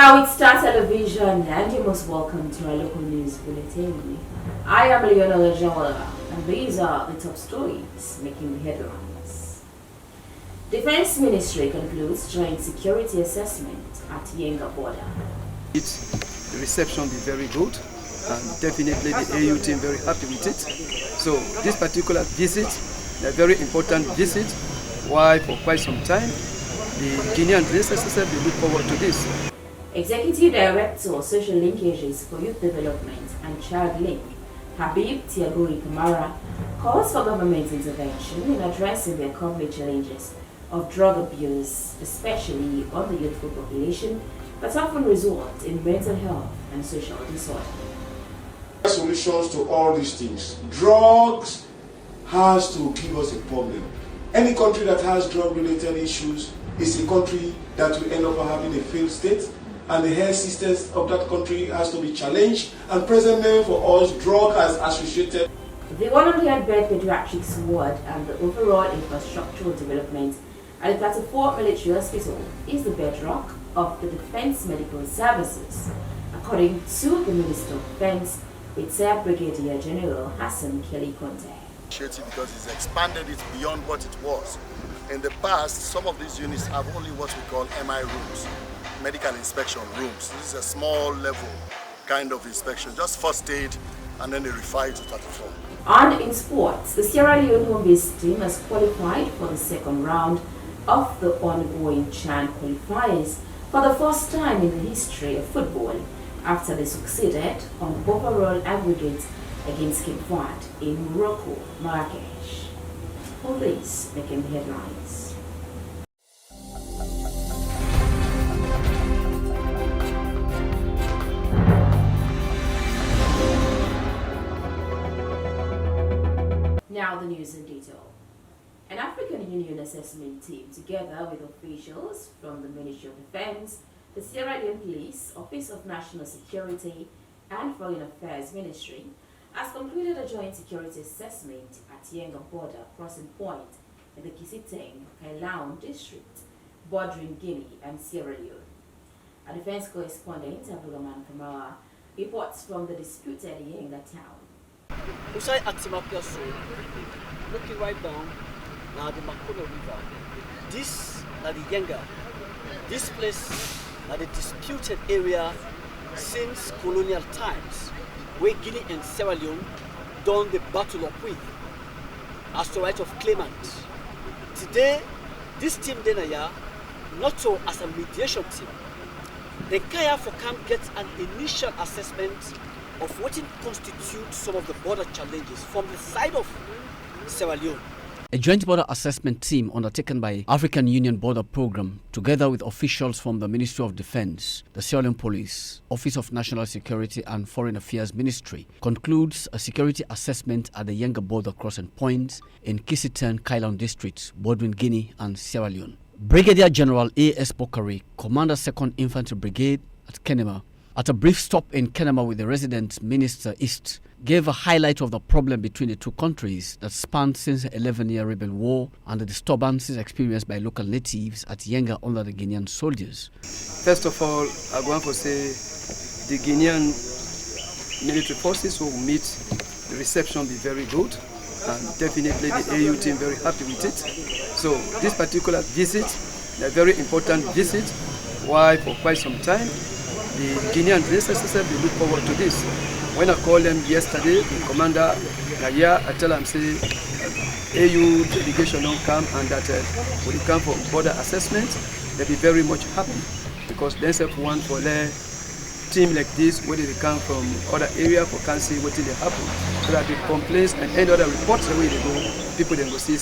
It's Star Television, and you're most welcome to our local news bulletin. I am Leona Lajola, and these are the top stories making the headlines. Defense Ministry concludes joint security assessment at Yenga border. The reception be very good, and definitely the AU team very happy with it. So this particular visit, a very important visit, why for quite some time the Guinean SSSF they look forward to this. Executive Director of Social Linkages for Youth Development and Child Link, Habib Tiagui Kamara, calls for government intervention in addressing the economic challenges of drug abuse, especially on the youthful population, that often result in mental health and social disorder. Solutions to all these things. Drugs has to give us a problem. Any country that has drug-related issues is a country that will end up having a failed state, and the health systems of that country has to be challenged. And presently for us, drug has associated. The 100-bed pediatrics ward and the overall infrastructural development at the 34 Military Hospital is the bedrock of the Defense Medical Services, according to the Minister of Defense, retired Brigadier General Hassan Kelly Conte. Because it's expanded it beyond what it was. In the past, some of these units have only what we call MI rooms, medical inspection rooms. This is a small level kind of inspection, just first aid, and then they refer it to 34. And in sports, the Sierra Leone home-based team has qualified for the second round of the ongoing CHAN qualifiers for the first time in the history of football, after they succeeded on overall aggregate against Cape Verde in Morocco, Marrakesh. All this making the headlines. Now the news in detail. An African Union assessment team, together with officials from the Ministry of Defense, the Sierra Leone Police, Office of National Security, and Foreign Affairs Ministry, has concluded a joint security assessment at Yenga border crossing point in the Kisiteng, Kailaon district, bordering Guinea and Sierra Leone. A defense correspondent, Abdulrahman Kamara, reports from the disputed Yenga town. Usai Atimapia Road, looking right down, now the Makono River. This na the Yenga. This place na the disputed area since colonial times, where Guinea and Sierra Leone done the battle of with as the right of claimant. Today, this team Denaya, not so as a mediation team, the Kaya for camp gets an initial assessment of what it constitutes some of the border challenges from the side of Sierra Leone. A joint border assessment team undertaken by African Union Border Program, together with officials from the Ministry of Defense, the Sierra Leone Police, Office of National Security and Foreign Affairs Ministry, concludes a security assessment at the Yenga border crossing point in Kisiteng, Kailaon district, bordering Guinea and Sierra Leone. Brigadier General A.S. Bokari, Commander 2nd Infantry Brigade at Kenema, at a brief stop in Kenema with the resident Minister East, gave a highlight of the problem between the two countries that spanned since the 11-year rebel war and the disturbances experienced by local natives at Yenga under the Guinean soldiers. First of all, I want to say the Guinean military forces will meet, the reception be very good, and definitely the AU team very happy with it. So this particular visit, a very important visit, why for quite some time the Guinean SSSF they look forward to this. When I called them yesterday, the commander Naya, I tell him say AU delegation don't come, and that when they come for border assessment, they'll be very much happy, because they have one for their team like this, where they come from other area for can see what they happen. So that the complaints and any other reports the way they go, people then go see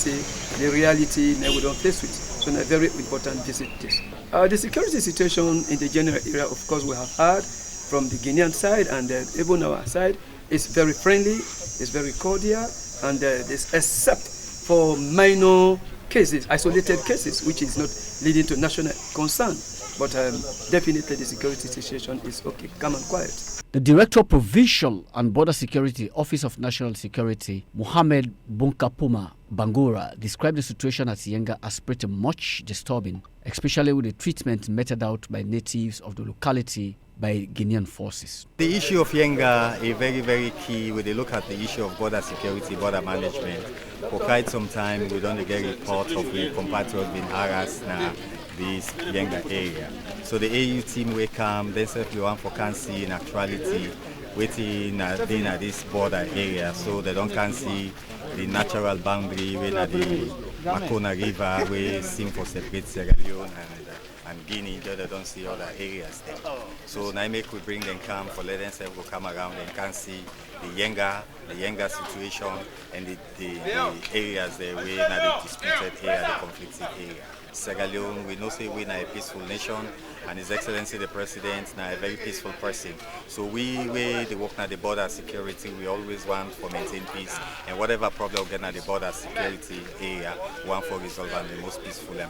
the reality and we don't face with. So a very important visit this. The security situation in the general area, of course, we have heard from the Guinean side and even our side is very friendly, it's very cordial, and this except for minor cases, isolated cases, which is not leading to national concern. But definitely the security situation is okay, calm and quiet. The Director Provincial and Border Security, Office of National Security, Mohamed Bunkapuma Bangura, described the situation at Yenga as pretty much disturbing especially with the treatment meted out by natives of the locality by Guinean forces. The issue of Yenga is very, very key when they look at the issue of border security, border management. For quite some time, we don't get reports of the compatriots being harassed now this Yenga area. So the AU team will come, then we want for can see in actuality waiting at this border area, so they don't can see the natural boundary when at the Makona River, we seem for separate Sierra Leone and Guinea, they don't see other areas there. So now make we bring them come for let them go come around and can see the Yenga situation and the areas there where the disputed area, the conflicted area. Sierra Leone, we know say we're a peaceful nation, and His Excellency the President now a very peaceful person. So we the work at the border security, we always want for maintain peace, and whatever problem we get at the border security area, we want for resolve in the most peaceful way.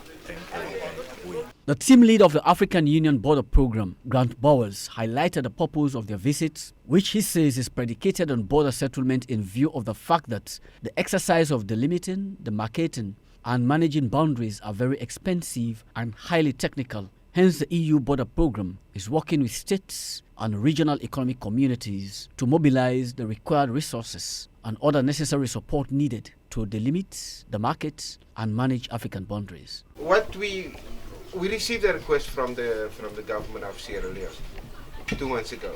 The team lead of the African Union Border Program, Grant Bowers, highlighted the purpose of their visit, which he says is predicated on border settlement in view of the fact that the exercise of delimiting, demarcating, and managing boundaries are very expensive and highly technical. Hence, the EU Border Program is working with states and regional economic communities to mobilize the required resources and other necessary support needed to delimit, demarcate, and manage African boundaries. What we received a request from the government of Sierra Leone 2 months ago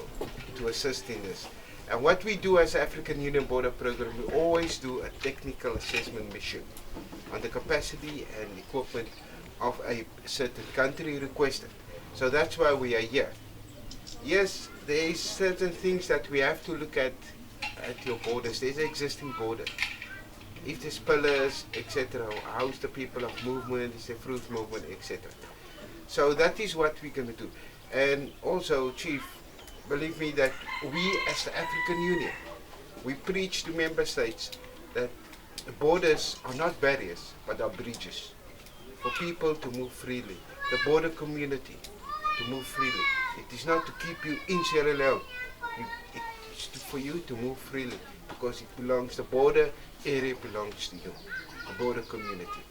to assist in this. And what we do as African Union Border Program, we always do a technical assessment mission on the capacity and equipment of a certain country requested. So that's why we are here. Yes, there is certain things that we have to look at your borders. There's an existing border. If there's pillars, etc., how's the people of movement, is there fruit movement, etc. So that is what we're going to do. And also, Chief, believe me that we as the African Union, we preach to member states that the borders are not barriers, but are bridges for people to move freely, the border community to move freely. It is not to keep you in Sierra Leone, it's for you to move freely, because it belongs, the border area belongs to you, the border community.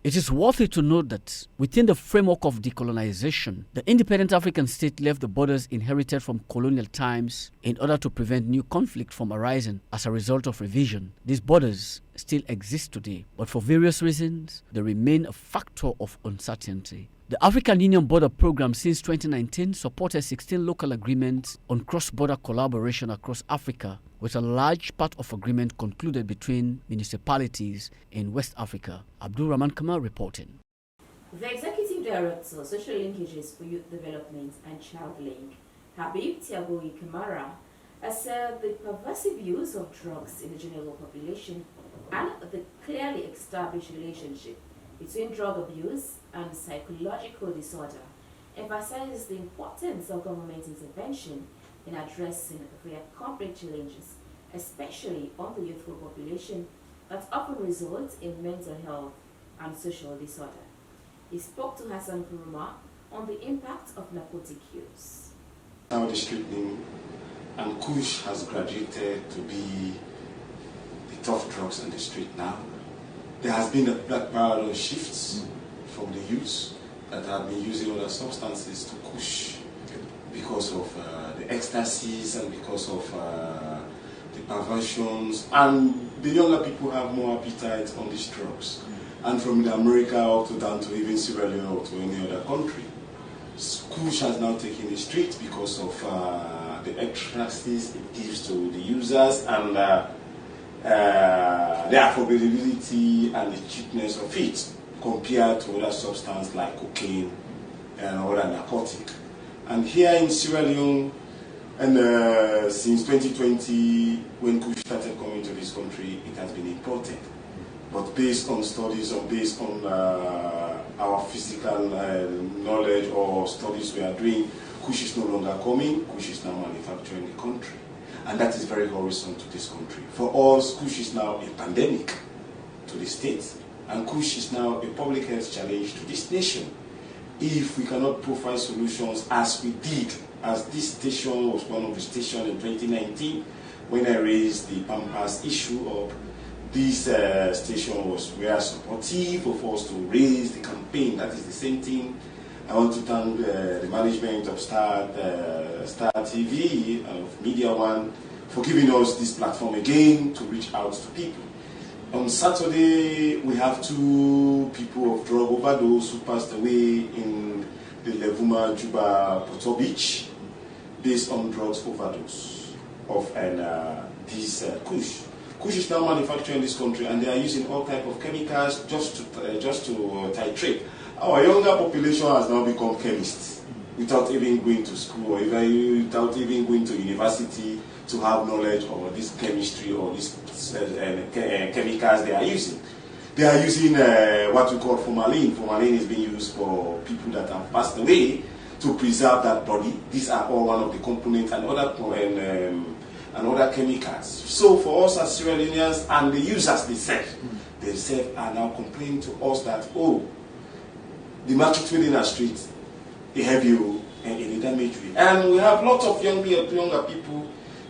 It is worthy to note that within the framework of decolonization, the independent African state left the borders inherited from colonial times in order to prevent new conflict from arising as a result of revision. These borders still exist today, but for various reasons, they remain a factor of uncertainty. The African Union Border Program since 2019 supported 16 local agreements on cross-border collaboration across Africa, with a large part of agreement concluded between municipalities in West Africa. Abdul Rahman Kamal reporting. The Executive Director, Social Linkages for Youth Development and Child Link, Habib Tiagoui Kamara, has said the pervasive use of drugs in the general population and the clearly established relationship between drug abuse and psychological disorder emphasizes the importance of government intervention in addressing the complex challenges, especially on the youthful population, that often results in mental health and social disorder. He spoke to Hassan Kuruma on the impact of narcotic use. Now the street name, and Kush has graduated to be the tough drugs on the street now. There has been a black parallel shifts from the youths that have been using other substances to Kush because of the ecstasies and because of the perversions, and the younger people have more appetite on these drugs. And from America up to down to even Sierra Leone or to any other country, Kush has now taken the street because of the ecstasies it gives to the users and the affordability and the cheapness of it compared to other substances like cocaine and other narcotic. And here in Sierra Leone, and since 2020, when Kush started coming to this country, it has been imported. But based on studies or based on our physical knowledge or studies we are doing, Kush is no longer coming, Kush is now manufactured in the country. And that is very worrisome to this country. For us, Kush is now a pandemic to the States. And Kush is now a public health challenge to this nation. If we cannot provide solutions as we did, as this station was one of the stations in 2019, when I raised the Pampas issue of this station was very supportive of us to raise the campaign. That is the same thing. I want to thank the management of Star TV and of Media One for giving us this platform again to reach out to people. On Saturday, we have 2 people of drug overdose who passed away in the Levuma Juba Porto Beach based on drugs overdose of this kush. Kush is now manufactured in this country, and they are using all type of chemicals just to titrate. Our younger population has now become chemists without even going to school or even without even going to university to have knowledge of this chemistry or these chemicals they are using. They are using what we call formalin. Formalin is being used for people that have passed away to preserve that body. These are all one of the components and other chemicals. So for us as Sierra Leoneans and the users themselves are now complaining to us that, oh, the market within our street, they have you and they damage you. And we have lots of younger people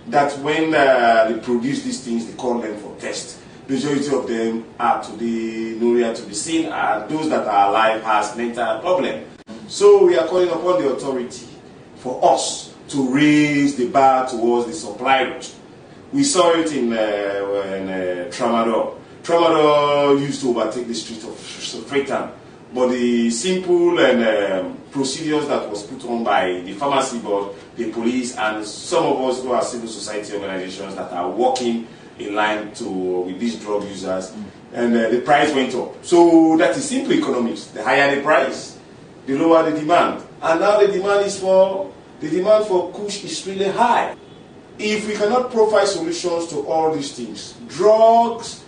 that when they produce these things, they call them for test. Majority of them are today nowhere to be seen, and those that are alive has mental problem. So we are calling upon the authority for us to raise the bar towards the supply route. We saw it in Tramadol. Tramadol used to overtake the street of Freetown, but the simple procedures that was put on by the pharmacy board, the police, and some of us who are civil society organizations that are working in line with these drug users, and the price went up. So that is simple economics. The higher the price, the lower the demand. And now the demand for kush is really high. If we cannot provide solutions to all these things, drugs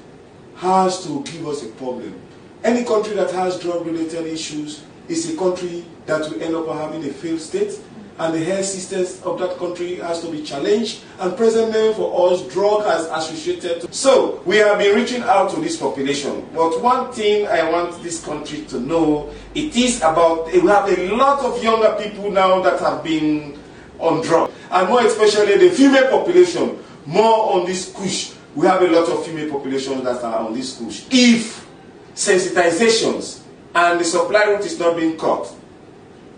has to give us a problem. Any country that has drug-related issues is a country that will end up having a failed state, and the health systems of that country has to be challenged. And presently for us, drug has associated. So we have been reaching out to this population. But one thing I want this country to know, it is about, we have a lot of younger people now that have been on drugs, and more especially the female population, more on this kush. We have a lot of female populations that are on this kush. If sensitizations and the supply route is not being cut,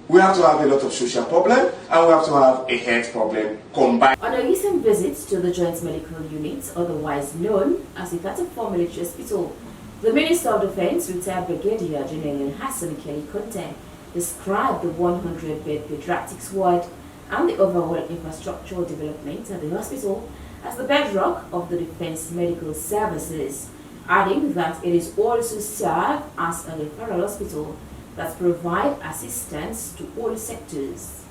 we have to have a lot of social problem, and we have to have a health problem combined. On a recent visit to the Joint Medical Unit, otherwise known as the 34 Military Hospital, the Minister of Defense, retired Brigadier General Hassan Kelly Conte, described the 100-bed pediatrics ward and the overall infrastructural development at the hospital as the bedrock of the Defense Medical Services, adding that it is also served as a referral hospital that provide assistance to all sectors.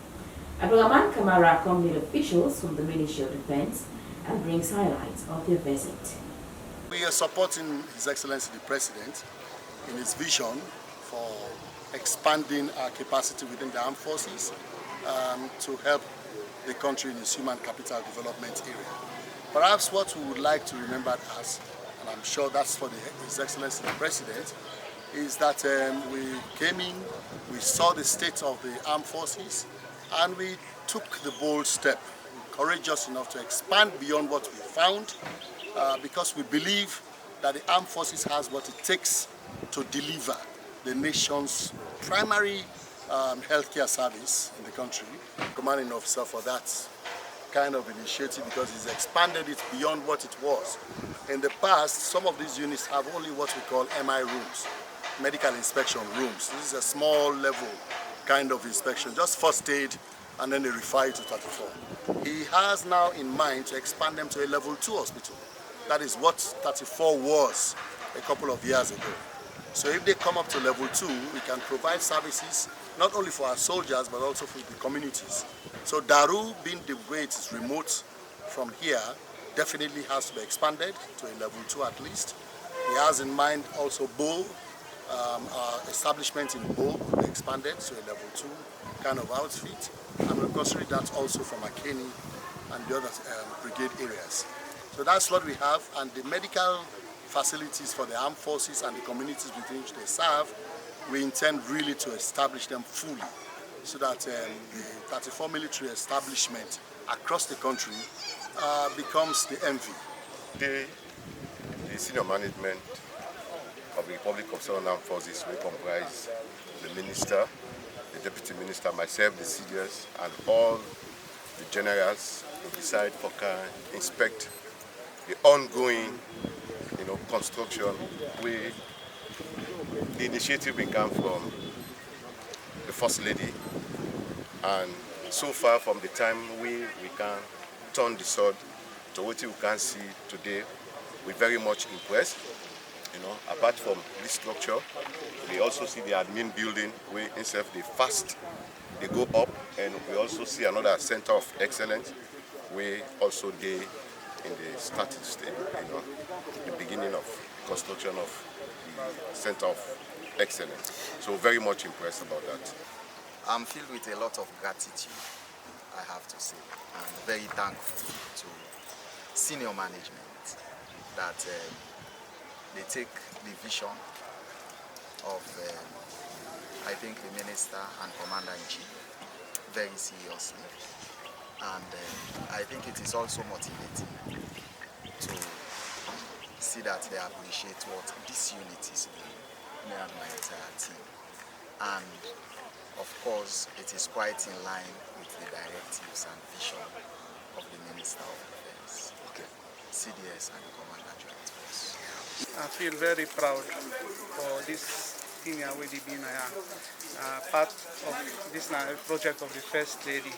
Abdulrahman Kamara accompanied officials from the Ministry of Defense and brings highlights of their visit. We are supporting His Excellency the President in his vision for expanding our capacity within the armed forces to help the country in its human capital development area. Perhaps what we would like to remember as, and I'm sure that's for His Excellency the President, is that we came in, we saw the state of the armed forces, and we took the bold step, courageous enough to expand beyond what we found, because we believe that the armed forces has what it takes to deliver the nation's primary healthcare service in the country. Commanding officer for that kind of initiative, because it's expanded it beyond what it was. In the past, some of these units have only what we call MI rooms, medical inspection rooms. This is a small level kind of inspection, just first aid, and then they refer it to 34. He has now in mind to expand them to a level 2 hospital. That is what 34 was a couple of years ago. So if they come up to level 2, we can provide services not only for our soldiers but also for the communities. So Daru, being the way it is remote from here, definitely has to be expanded to a level 2 at least. He has in mind also Bo. Our establishment in Bo will be expanded to a level 2 kind of outfit, and we're considering that also for Makeni and the other brigade areas. So that's what we have, and the medical facilities for the armed forces and the communities within which they serve, we intend really to establish them fully, so that the 34 military establishment across the country becomes the envy. The the senior management of the Republic of Southern Armed Forces will comprise the minister, the deputy minister, myself, the CDS, and all the generals to decide for can inspect the ongoing, construction where the initiative will come from the First Lady. And so far from the time we can turn the sword to what we can see today, we're very much impressed. Apart from this structure, we also see the admin building where instead they go up, and we also see another center of excellence where also they in the starting stage, the beginning of construction of the center of excellence. So very much impressed about that. I'm filled with a lot of gratitude, I have to say, and very thankful to senior management that they take the vision of, I think, the Minister and Commander-in-Chief very seriously. And I think it is also motivating to see that they appreciate what this unit is doing, me and my entire team. And of course, it is quite in line with the directives and vision of the Minister of Defense, CDS and the Commander Joint Force. I feel very proud for this thing already being part of this project of the First Lady.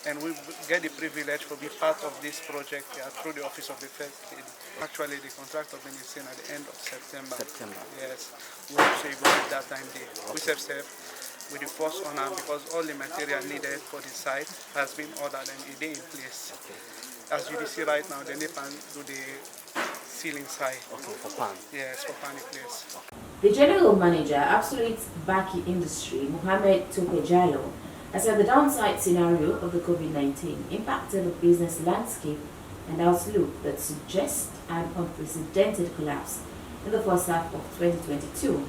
And we get the privilege to be part of this project through the Office of the First Lady. Actually, the contract of ministry at the end of September. Yes, we will say at that time there. We have with the first honor because all the material needed for the site has been ordered and it is in place. As you see right now, the NEPAN do the ceiling side. For pan. Yes, for pan in place. The General Manager, Absolute Baki Industry, Mohamed Tope Jallo, has said the downside scenario of the COVID-19 impacted the business landscape and outlook that suggests an unprecedented collapse in the first half of 2022,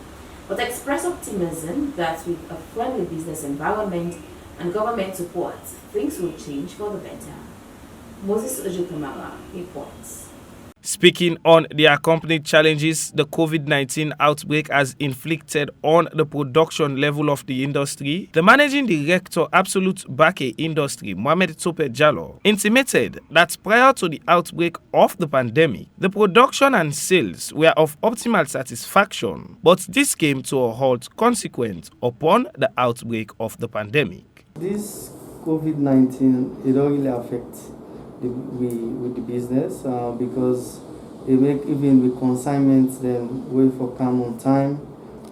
but expressed optimism that with a friendly business environment and government support, things will change for the better. Moses Ojukamara reports. Speaking on the accompanied challenges the COVID-19 outbreak has inflicted on the production level of the industry, the Managing Director, Absolute Baki Industry, Mohamed Tope Jallo, intimated that prior to the outbreak of the pandemic, the production and sales were of optimal satisfaction, but this came to a halt consequent upon the outbreak of the pandemic. This COVID-19, it don't really affects with the business because it make even with consignments them wait for come on time.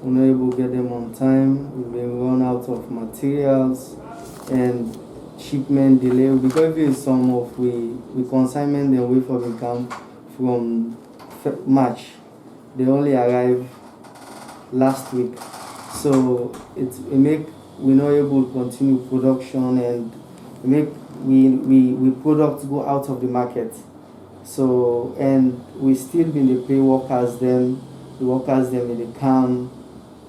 We're not able to get them on time. We've been run out of materials and shipment delay because even some of we consignment them wait for them come from March. They only arrived last week, so it make we're not able to continue production and make we products go out of the market. So and we still been the pay workers them, the workers them in the come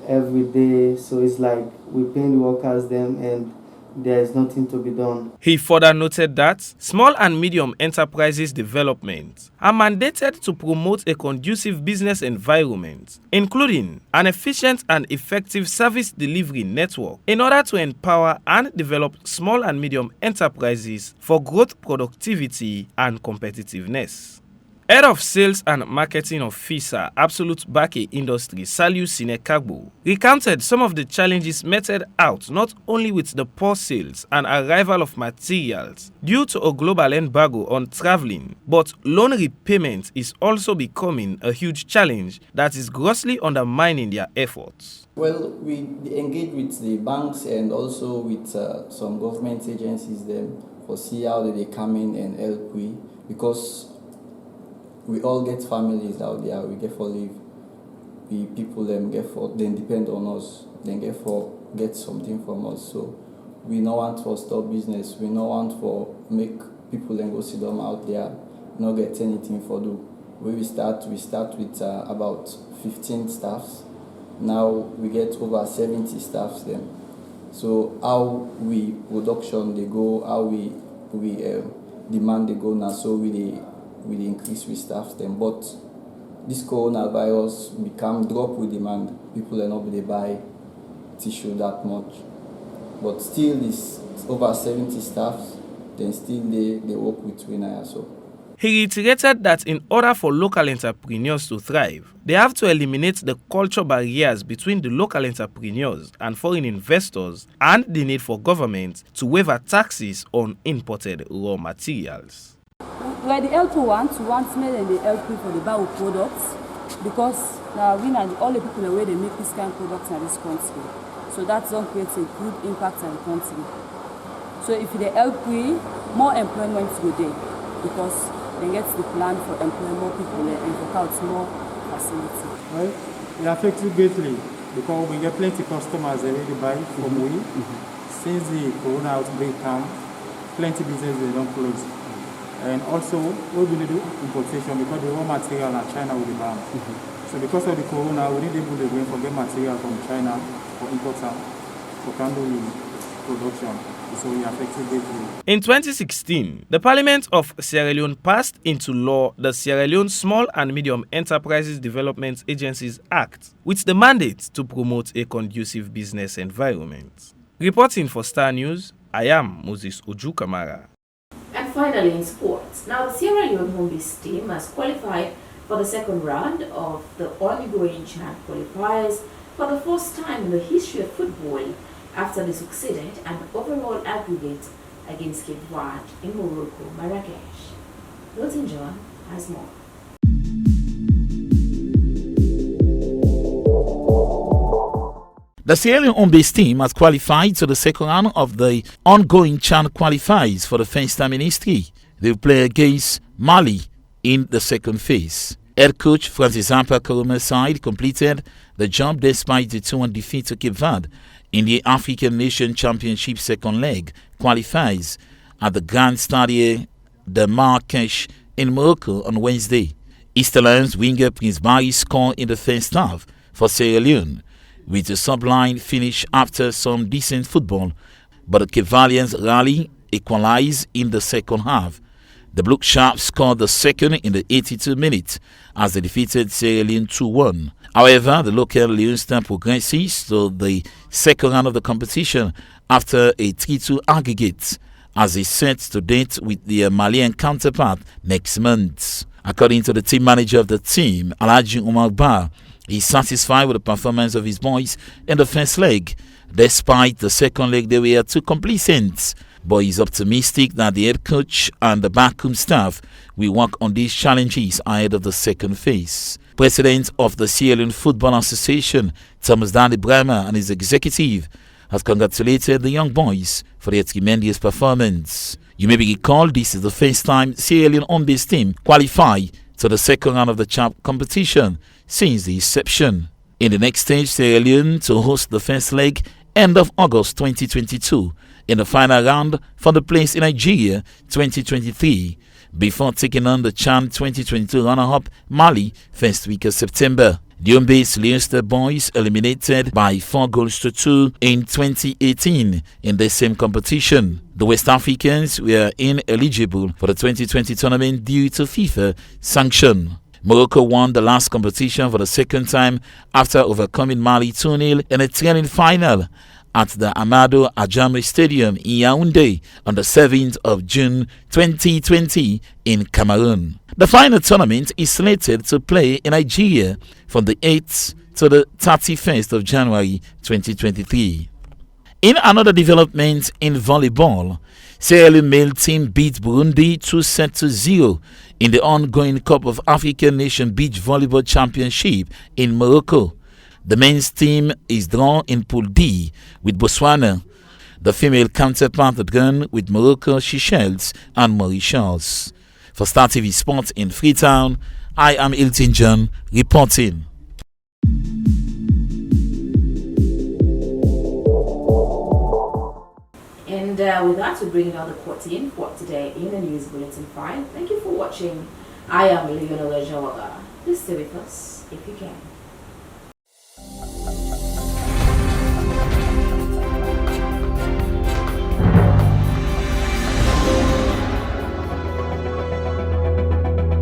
every day. So it's like we pay the workers them and there is nothing to be done. He further noted that small and medium enterprises development are mandated to promote a conducive business environment, including an efficient and effective service delivery network in order to empower and develop small and medium enterprises for growth, productivity, and competitiveness. Head of Sales and Marketing Officer, Absolute Baki Industry, Saliu Sinekagbo, recounted some of the challenges meted out not only with the poor sales and arrival of materials due to a global embargo on traveling, but loan repayment is also becoming a huge challenge that is grossly undermining their efforts. Well, we engage with the banks and also with some government agencies then for see how they come in and help we, because we all get families out there, we get for live. We people them get for then depend on us, then get something from us. So we no want for stop business, we no want for make people then go sit them out there, not get anything for do. When we start with about 15 staffs. Now we get over 70 staffs then. So how we production they go, how we demand they go now, so we increase with staff them, but this coronavirus become drop with demand, people are not they buy tissue that much. But still, this over 70 staffs, then still they work with Winaya. So he reiterated that in order for local entrepreneurs to thrive, they have to eliminate the cultural barriers between the local entrepreneurs and foreign investors and the need for government to waiver taxes on imported raw materials. Where the LP wants more than the LP for the bio products, because now we know all the people where they make this kind of products in this country. So that's going to create a good impact on the country. So if the LP, more employment will there, because they get the plan for employing more people and work out more facility. Well, it affects you greatly because we get plenty customers already buy from we. Since the corona outbreak comes, plenty business they don't close. And also, what we do importation because the raw material in China will be banned. So because of the corona, we need able to bring for get material from China for import for handle production. So we affected greatly. In 2016, the Parliament of Sierra Leone passed into law the Sierra Leone Small and Medium Enterprises Development Agencies Act, with the mandate to promote a conducive business environment. Reporting for Star News, I am Moses Oju Kamara. And finally in sports, now the Sierra Leone home base team has qualified for the second round of the ongoing CHAN qualifiers for the first time in the history of football after they succeeded an overall aggregate against Cape Verde in Morocco, Marrakesh. Milton John has more. The Sierra Leone home-base team has qualified to the second round of the ongoing CHAN qualifiers for the first time in history. They will play against Mali in the second phase. Head coach Francis Zampa Karuma's side completed the job despite the 2-1 defeat to Cape Verde in the African Nation Championship second leg qualifiers at the Grand Stade de Marrakech in Morocco on Wednesday. Easter Lions winger Prince Barry scored in the first half for Sierra Leone, with a sublime finish after some decent football, but the Cape Verdeans rally equalized in the second half. The Blue Sharps scored the second in the 82 minutes as they defeated Sierra Leone 2-1. However, the local Leonestar progresses to the second round of the competition after a 3-2 aggregate as they set to date with their Malian counterpart next month. According to the team manager of the team, Alhaji Umar Ba, he's satisfied with the performance of his boys in the first leg. Despite the second leg, they were too complacent, but he's optimistic that the head coach and the backroom staff will work on these challenges ahead of the second phase. President of the Sierra Leone Football Association, Thomas Dali Brahma, and his executive has congratulated the young boys for their tremendous performance. You may be recalled this is the first time Sierra Leone home-based team qualified to the second round of the CHAN competition since the inception. In the next stage, Sierra Leone to host the first leg end of August 2022 in the final round for the place in Nigeria 2023 before taking on the CHAN 2022 runner-up Mali first week of September. The home-based Leonestar boys eliminated by 4-2 in 2018 in the same competition. The West Africans were ineligible for the 2020 tournament due to FIFA sanction. Morocco won the last competition for the second time after overcoming Mali 2-0 in a trailing final at the Amadou Adjamri Stadium in Yaoundé on the 7th of June 2020 in Cameroon. The final tournament is slated to play in Nigeria from the 8th to the 31st of January 2023. In another development in volleyball, Sierra Leone male team beat Burundi 2-0 in the ongoing Cup of African Nation Beach Volleyball Championship in Morocco. The men's team is drawn in Pool D with Botswana. The female counterpart drawn with Morocco, Seychelles, and Mauritius. For Star TV Sports in Freetown, I am Milton John reporting. And with that, we bring down the curtain for today in the News Bulletin 5. Thank you for watching. I am Leonela Jawaga. Please stay with us if you can.